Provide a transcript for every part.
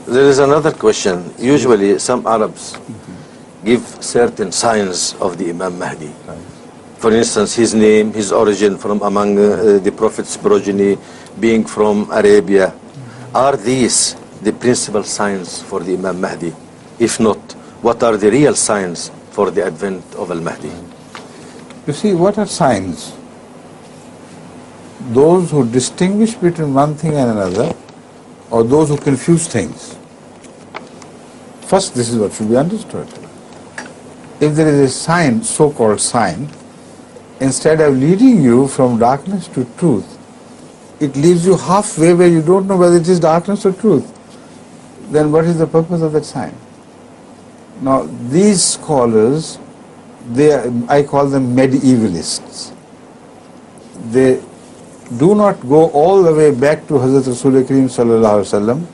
There is another question. Usually some Arabs give certain signs of the Imam Mahdi. For instance, his name, his origin from among the Prophet's progeny, being from Arabia. Are these the principal signs for the Imam Mahdi? If not, what are the real signs for the advent of Al-Mahdi? You see, what are signs? Those who distinguish between one thing and another, or those who confuse things. First, this is what should be understood. If there is a sign, so-called sign, instead of leading you from darkness to truth, it leaves you halfway where you don't know whether it is darkness or truth. Then what is the purpose of that sign? Now, these scholars, I call them medievalists. They do not go all the way back to Hazrat Rasul Kareem Sallallahu Alaihi Wasallam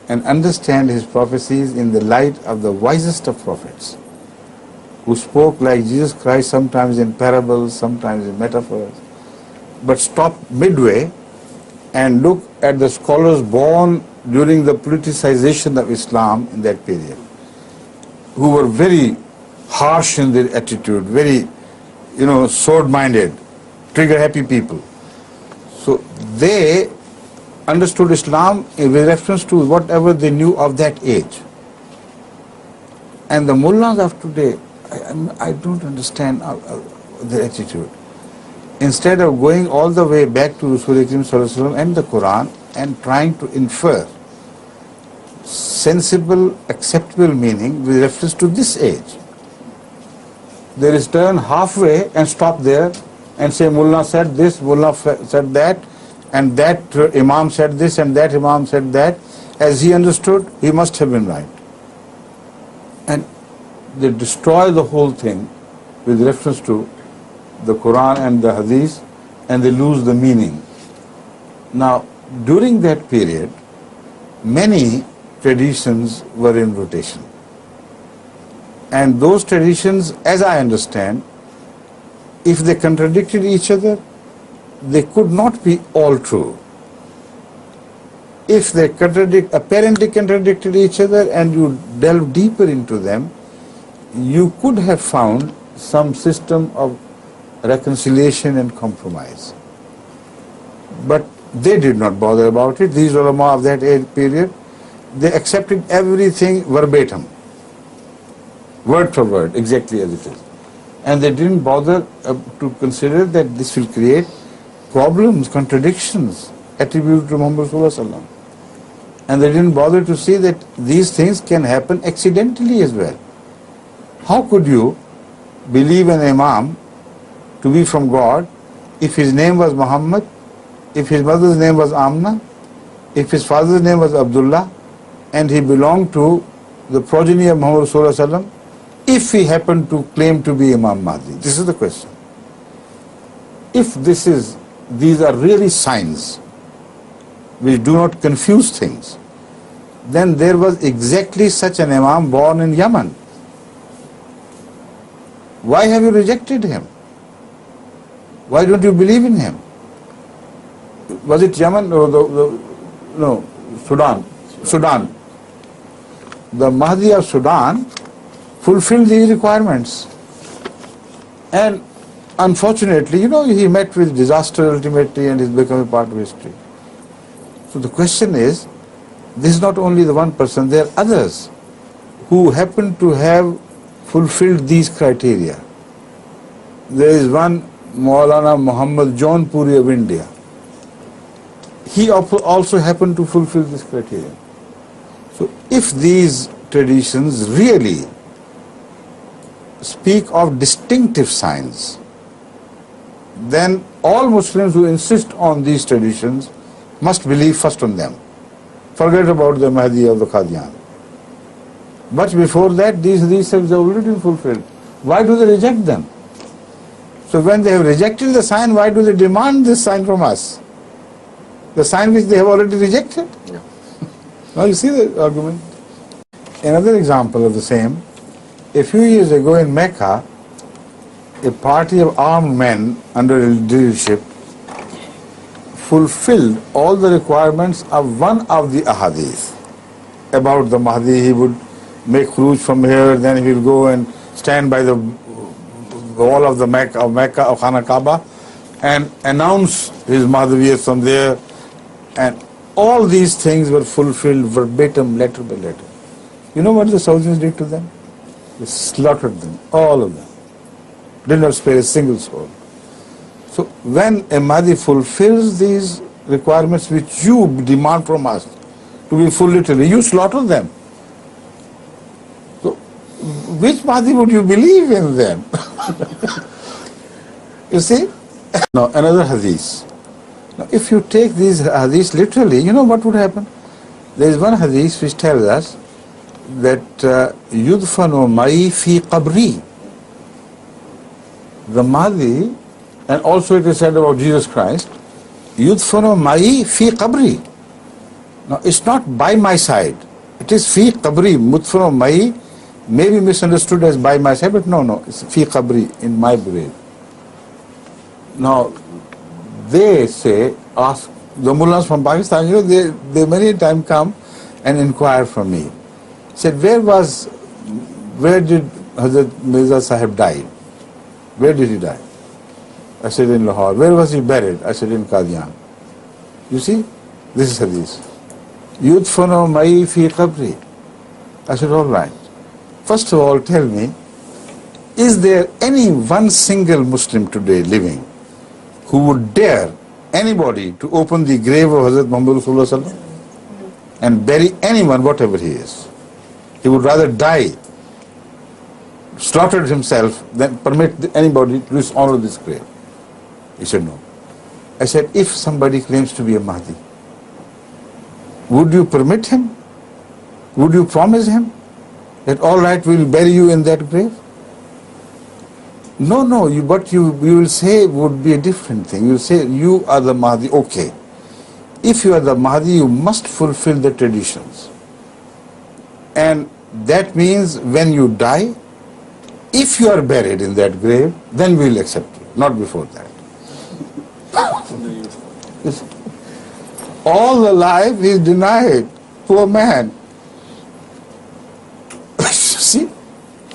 and understand his prophecies in the light of the wisest of prophets, who spoke like Jesus Christ, sometimes in parables, sometimes in metaphors, but stop midway and look at the scholars born during the politicization of Islam in that period, who were very harsh in their attitude, very, sword-minded, trigger-happy people. So they understood Islam with reference to whatever they knew of that age. And the mullahs of today, I don't understand their attitude. Instead of going all the way back to Rasul Kareem Sallallahu Alaihi Wasallam and the Quran and trying to infer sensible, acceptable meaning with reference to this age, they return halfway and stop there and say, Mullah said this, Mullah said that, and that Imam said this, and that Imam said that. As he understood, he must have been right. And they destroy the whole thing with reference to the Quran and the Hadith, and they lose the meaning. Now, during that period, many traditions were in rotation. And those traditions, as I understand, if they contradicted each other, they could not be all true. If they apparently contradicted each other and you delve deeper into them, you could have found some system of reconciliation and compromise. But they did not bother about it. These ulama of that age period, they accepted everything verbatim, word for word, exactly as it is. And they didn't bother to consider that this will create problems, contradictions attributed to Muhammad Sallallahu Alaihi Wasallam. And they didn't bother to see that these things can happen accidentally as well. How could you believe an imam to be from God if his name was Muhammad, if his mother's name was Amna, if his father's name was Abdullah, and he belonged to the progeny of Muhammad Sallallahu Alaihi Wasallam, if he happened to claim to be Imam Mahdi? This is the question. If these are really signs which do not confuse things, then there was exactly such an Imam born in Yemen. Why have you rejected him? Why don't you believe in him? Was it Yemen or no, Sudan? Sudan. The Mahdi of Sudan fulfilled these requirements. And unfortunately, he met with disaster ultimately and has become a part of history. So the question is, this is not only the one person, there are others who happen to have fulfilled these criteria. There is one Maulana Muhammad Jaunpuri of India. He also happened to fulfill this criteria. So if these traditions really speak of distinctive signs, then all Muslims who insist on these traditions must believe first on them. Forget about the Mahdi of the Qadian. But before that, these have already been fulfilled. Why do they reject them? So when they have rejected the sign, why do they demand this sign from us? The sign which they have already rejected? Yeah. Now you see the argument. Another example of the same, a few years ago in Mecca, a party of armed men under leadership fulfilled all the requirements of one of the ahadith. about the Mahdi. He would make khuruj from here, then he will go and stand by the wall of the Mecca of Khana Kaaba and announce his Mahdaviyyat from there. And all these things were fulfilled verbatim, letter by letter. You know what the Saudis did to them? They slaughtered them, all of them. Did not spare a single soul. So when a Mahdi fulfills these requirements which you demand from us to be full literally, you slaughter them. So which Mahdi would you believe in then? You see? Now another hadith. Now if you take these hadiths literally, you know what would happen? There is one hadith which tells us that yudfanu ma'i fi qabri. The Mahdi, and also it is said about Jesus Christ, yudfanu ma'i fi qabri. Now it's not by my side, it is fi qabri. Mudfanu ma'i may be misunderstood as by my side, but no, it's fi qabri, in my grave. Now they say, ask the mullahs from Pakistan, you know, they many times come and inquire from me. Said, where did Hazrat Mirza Sahib die? Where did he die? I said, in Lahore. Where was he buried? I said, in Qadian. You see, this is hadith. Yudfanu ma'i fi qabri. I said, all right. First of all, tell me, is there any one single Muslim today living who would dare anybody to open the grave of Hazrat Muhammad Rasulullah Sallallahu and bury anyone, whatever he is? He would rather die, slaughtered himself, than permit anybody to dishonor this grave. He said, no. I said, if somebody claims to be a Mahdi, would you permit him? Would you promise him that, all right, we will bury you in that grave? No, what you will say would be a different thing. You will say, you are the Mahdi, okay. If you are the Mahdi, you must fulfill the traditions. And that means when you die, if you are buried in that grave, then we will accept you, not before that. All the life he is denied, poor man. See,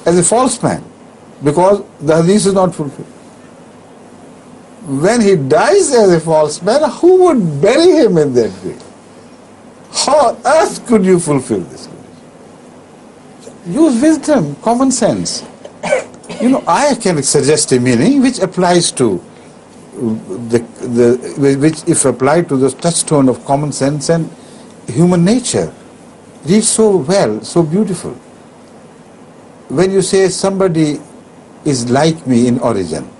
as a false man, because the hadith is not fulfilled. When he dies as a false man, who would bury him in that grave? How on earth could you fulfill this? Use wisdom, common sense. You know, I can suggest a meaning which applies to which if applied to the touchstone of common sense and human nature, reads so well, so beautiful. When you say somebody is like me in origin,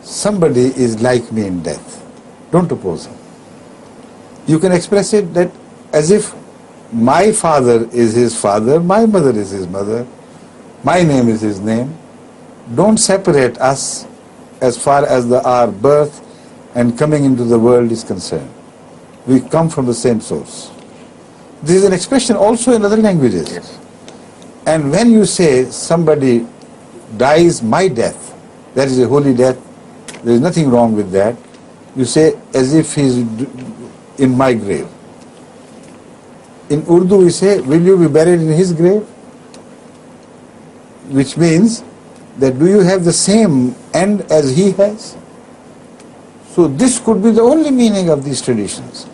somebody is like me in death, don't oppose him. You can express it that as if my father is his father, my mother is his mother, my name is his name. Don't separate us as far as our birth and coming into the world is concerned. We come from the same source. This is an expression also in other languages. Yes. And when you say somebody dies my death, that is a holy death, there is nothing wrong with that. You say as if he is in my grave. In Urdu we say, will you be buried in his grave? Which means that do you have the same end as he has? So this could be the only meaning of these traditions.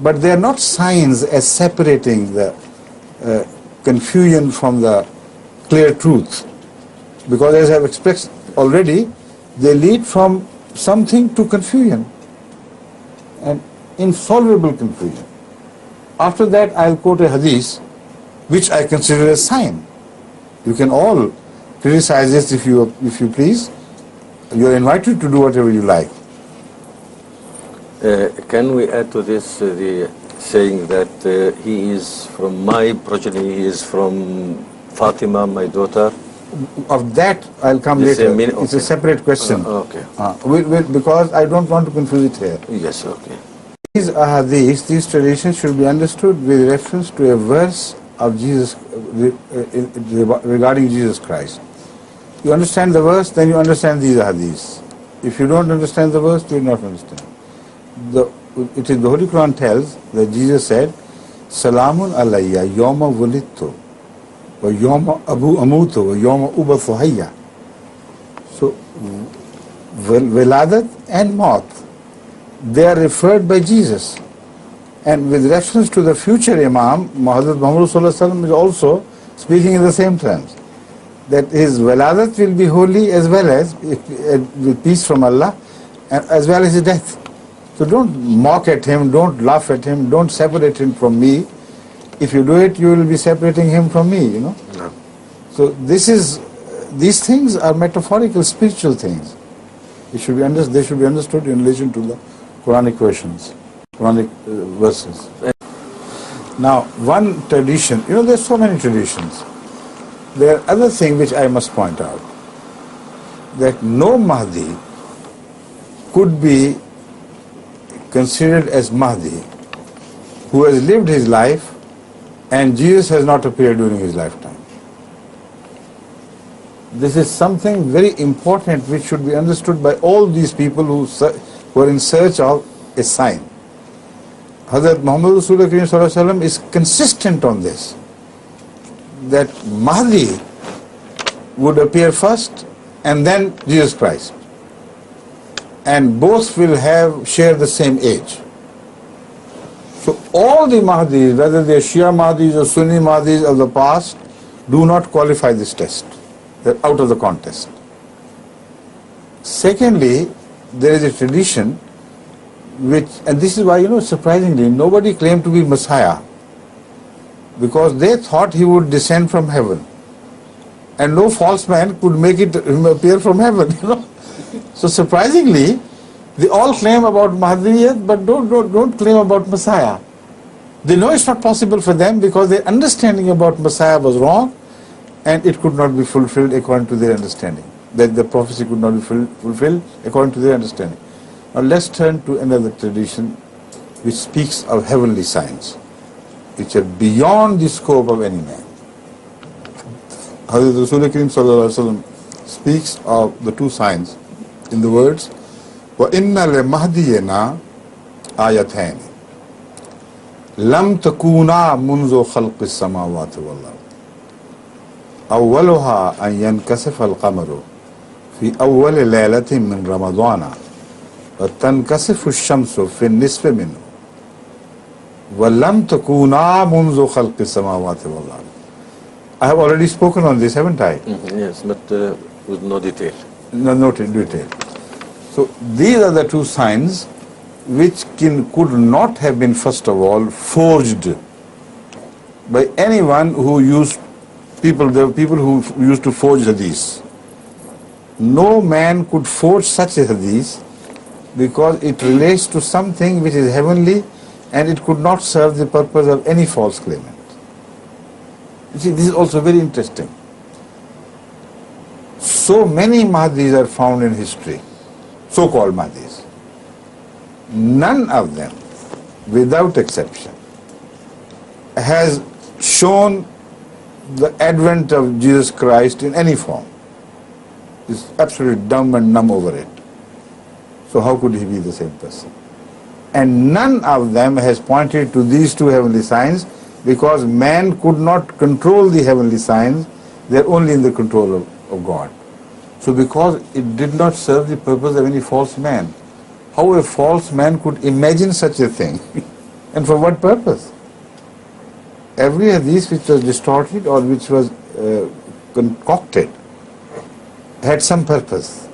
But they are not signs as separating the confusion from the clear truth. Because as I have expressed already, they lead from something to confusion, and insoluble confusion. After that, I'll quote a hadith which I consider a sign. You can all criticize this if you please. You are invited to do whatever you like. Can we add to this the saying that he is from my progeny, he is from Fatima, my daughter? Of that, I'll come The later. same meaning? It's a Okay. separate question. Okay. Because I don't want to confuse it here. Yes, okay. These ahadith, these traditions should be understood with reference to a verse of Jesus regarding Jesus Christ. You understand the verse, then you understand these ahadiths. If you don't understand the verse, you will not understand. It is the Holy Quran tells that Jesus said, Salamun alayya yawma wulidtu wa yawma amutu wa yawma ubathu hayya. So, Wiladat and Maut, they are referred by Jesus. And with reference to the future Imam, Hazrat Muhammad Sallallahu Alaihi Wasallam is also speaking in the same terms. That his Wiladat will be holy as well as with peace from Allah, and as well as his death. So don't mock at him, don't laugh at him, don't separate him from me. If you do it, you will be separating him from me, you know. No. So these things are metaphorical, spiritual things. They should be understood in relation to the Quranic versions, Quranic verses. Now, one tradition, you know, there's so many traditions. There are other things which I must point out, that no Mahdi could be considered as Mahdi who has lived his life and Jesus has not appeared during his lifetime. This is something very important which should be understood by all these people who are in search of a sign. Hazrat Muhammad Rasulullah is consistent on this, that Mahdi would appear first and then Jesus Christ. And both will share the same age. So all the Mahdis, whether they are Shia Mahdis or Sunni Mahdis of the past, do not qualify this test. They're out of the contest. Secondly, there is a tradition which, and this is why, you know, surprisingly, nobody claimed to be Messiah, because they thought he would descend from heaven. And no false man could make him appear from heaven, you know. So surprisingly, they all claim about Mahdiyyat, but don't claim about Messiah. They know it's not possible for them because their understanding about Messiah was wrong, and it could not be fulfilled according to their understanding. That the prophecy could not be fulfilled according to their understanding. Now let's turn to another tradition which speaks of heavenly signs, which are beyond the scope of any man. Hazrat Rasul Kareem Sallallahu Alaihi Wasallam speaks of the two signs in the words, وَإِنَّ لِمَهْدِيِّنَا آيَتَيْنِ لَمْ تَكُونَا مُنْذُ خَلْقِ السَّمَاوَاتِ وَالْأَرْضِ أَوَّلُهَا أَنْ يَنْكَسِفَ الْقَمَرُ فِي أَوَّلِ لَيْلَةٍ مِّنْ رَمَضَانَ وَتَنْكَسِفُ الشَّمْسُ فِي النِّصْفِ مِنْهُ وَلَمْ تَكُونَا مُنْذُ خَلْقِ السَّمَاوَاتِ وَالْأَرْضِ. I have already spoken on this, haven't I? Yes, but with no detail. No detail. So these are the two signs which could not have been, first of all, forged by anyone who used there were people who used to forge hadith. No man could forge such a hadith because it relates to something which is heavenly and it could not serve the purpose of any false claimant. You see, this is also very interesting. So many Mahdis are found in history, so-called Mahdis. None of them, without exception, has shown the advent of Jesus Christ in any form. Is absolutely dumb and numb over it. So how could he be the same person? And none of them has pointed to these two heavenly signs, because man could not control the heavenly signs, they are only in the control of God. So because it did not serve the purpose of any false man, how a false man could imagine such a thing? And for what purpose? Every hadith which was distorted or which was concocted had some purpose,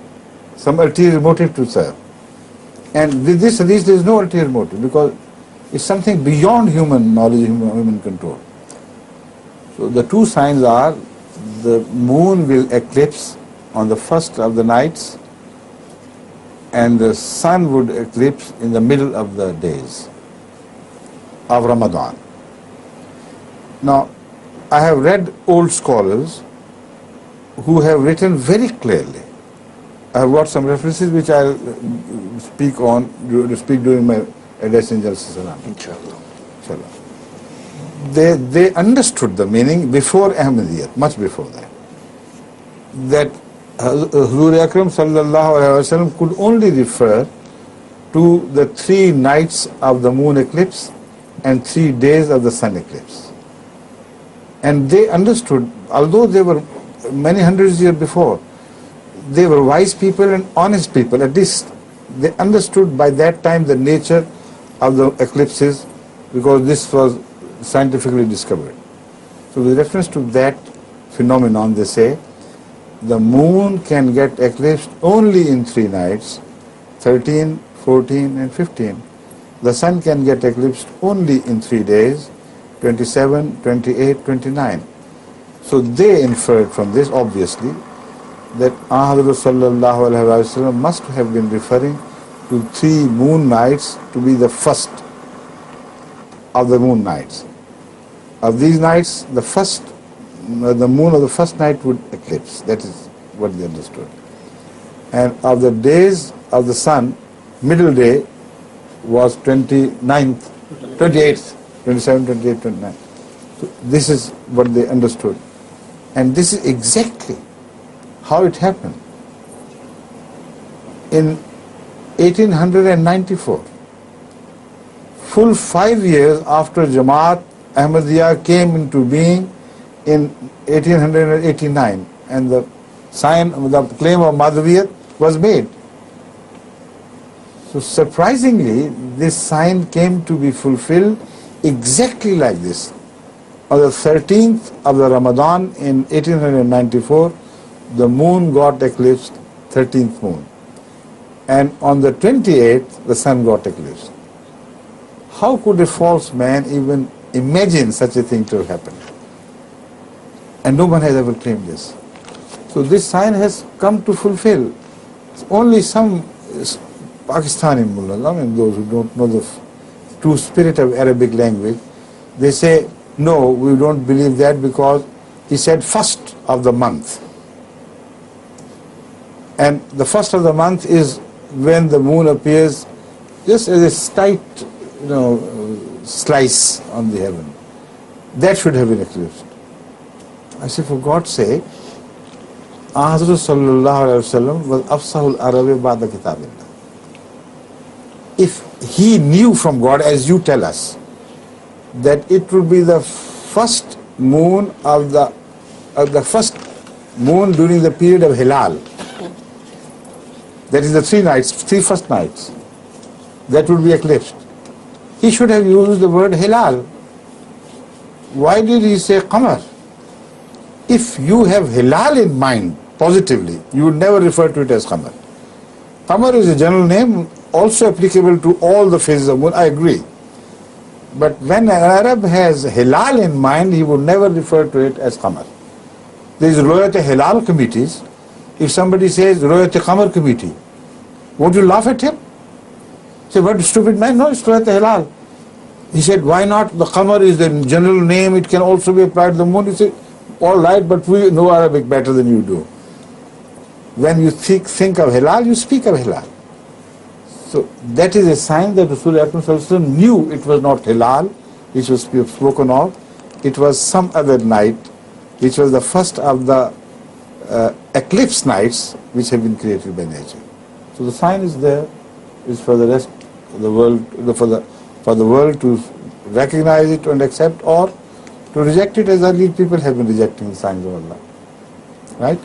some ulterior motive to serve. And with this hadith there is no ulterior motive, because it's something beyond human knowledge, human control. So the two signs are, the moon will eclipse on the first of the nights and the sun would eclipse in the middle of the days of Ramadan. Now, I have read old scholars who have written very clearly. I have got some references which I'll speak during my address in Jalsa Salam. Inshallah. They understood the meaning before Ahmadiyyat, much before that. That Huzur Akram Sallallahu Alaihi Wasallam could only refer to the 3 nights of the moon eclipse and 3 days of the sun eclipse. And they understood, although they were many hundreds of years before, they were wise people and honest people. At least they understood by that time the nature of the eclipses, because this was scientifically discovered. So with reference to that phenomenon, they say the moon can get eclipsed only in 3 nights, 13, 14 and 15. The sun can get eclipsed only in 3 days, 27, 28, 29. So they inferred from this, obviously, that Hazrat Sallallahu Alaihi Wasallam must have been referring to 3 moon nights to be the first of the moon nights. Of these nights, the moon of the first night would eclipse. That is what they understood. And of the days of the sun, middle day was 29th, 28th, 27, 28, 29. So this is what they understood. And this is exactly how it happened. In 1894, full 5 years after Jamaat Ahmadiyya came into being in 1889, and the claim of Madhaviyat was made. So surprisingly, this sign came to be fulfilled exactly like this. On the 13th of the Ramadan in 1894, the moon got eclipsed, 13th moon. And on the 28th, the sun got eclipsed. How could a false man even imagine such a thing to have happened? And no one has ever claimed this. So this sign has come to fulfill. Only some Pakistani mullahs, I mean those who don't know the true spirit of Arabic language, they say, no, we don't believe that because he said first of the month. And the first of the month is when the moon appears just as a slight, slice on the heaven. That should have been eclipsed. I say, for God's sake, Hazrat Sallallahu Alaihi Wasallam was Afsahul Arabi Ba'da Kitabillah. If he knew from God, as you tell us, that it would be the first moon of the first moon during the period of Hilal, that is the 3 first nights, that would be eclipsed. He should have used the word Hilal. Why did he say Qamar? If you have Hilal in mind positively, you would never refer to it as Qamar. Qamar is a general name also applicable to all the phases of moon, I agree. But when an Arab has Hilal in mind, he would never refer to it as Qamar. There is Royat Hilal committees. If somebody says Royat Qamar committee, won't you laugh at him? Say, what a stupid man? No, it's Royat Hilal. He said, why not? The Qamar is the general name, it can also be applied to the moon. He said, all right, but we know Arabic better than you do. When you think of Hilal, you speak of Hilal. So that is a sign that Rasulullah knew it was not Hilal, which was spoken of. It was some other night, which was the first of the eclipse nights which have been created by nature. So the sign is there, is for the rest of the world, for the world to recognize it and accept, or to reject it, as early people have been rejecting the signs of Allah. Right?